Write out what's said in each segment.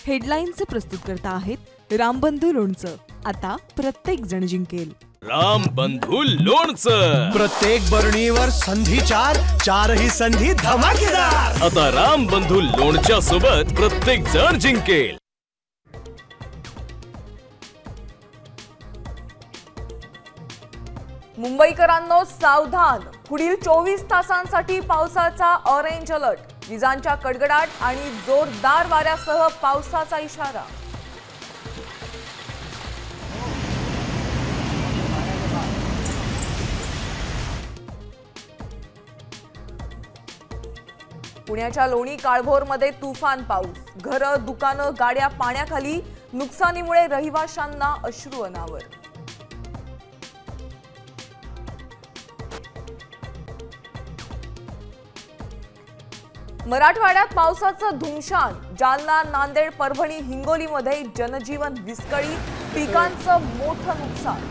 हेडलाईनचे प्रस्तुत करता आहेत रामबंधू लोणचं। आता प्रत्येक जण जिंकेल। रामबंधू लोणचं। प्रत्येक बरणीवर संधी चारही संधी धमाकेदार। आता रामबंधू लोणच्या सोबत प्रत्येक जण जिंकेल। मुंबईकरांनो सावधान, पुढील 24 तासांसाठी पावसाचा ऑरेंज अलर्ट। विजांच्या कडकडाट आणि जोरदार वाऱ्यासह पावसाचा इशारा। पुण्याच्या लोणी काळभोरमध्ये तुफान पाऊस। घरं, दुकानं, गाड्या पाण्याखाली। नुकसानीमुळे रहिवाशांना अश्रू अनावर। मराठवाड्यात पावसाचं धुमशान। जालना, नांदेड, परभणी, हिंगोलीमध्ये जनजीवन विस्कळीत। पिकांचं मोठं नुकसान।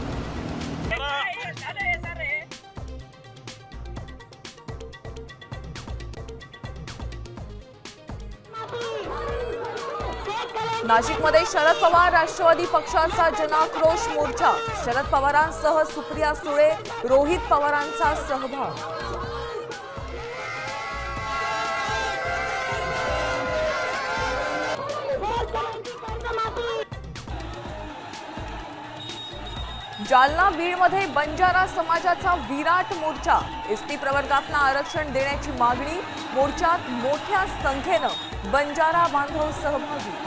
नाशिकमध्ये शरद पवार राष्ट्रवादी पक्षाचा जनाक्रोश मोर्चा। शरद पवारांसह सुप्रिया सुळे, रोहित पवारांचा सहभाग। जालना, बीडमध्ये बंजारा समाजाचा विराट मोर्चा। एसटी प्रवर्गातना आरक्षण देण्याची मागणी। मोर्चात मोठ्या संख्येनं बंजारा बांधव सहभागी।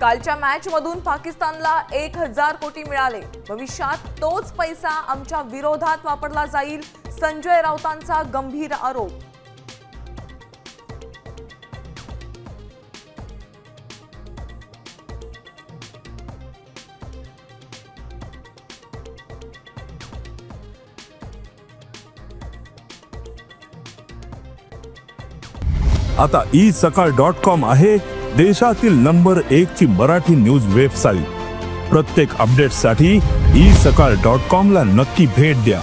कालच्या मॅचमधून पाकिस्तानला 1000 कोटी मिळाले। भविष्यात तोच पैसा आमच्या विरोधात वापरला जाईल। संजय राऊतांचा गंभीर आरोप। आता isakal.com आहे देशातील नंबर 1 ची मराठी न्यूज वेबसाईट। प्रत्येक अपडेटसाठी isakal.com ला नक्की भेट द्या।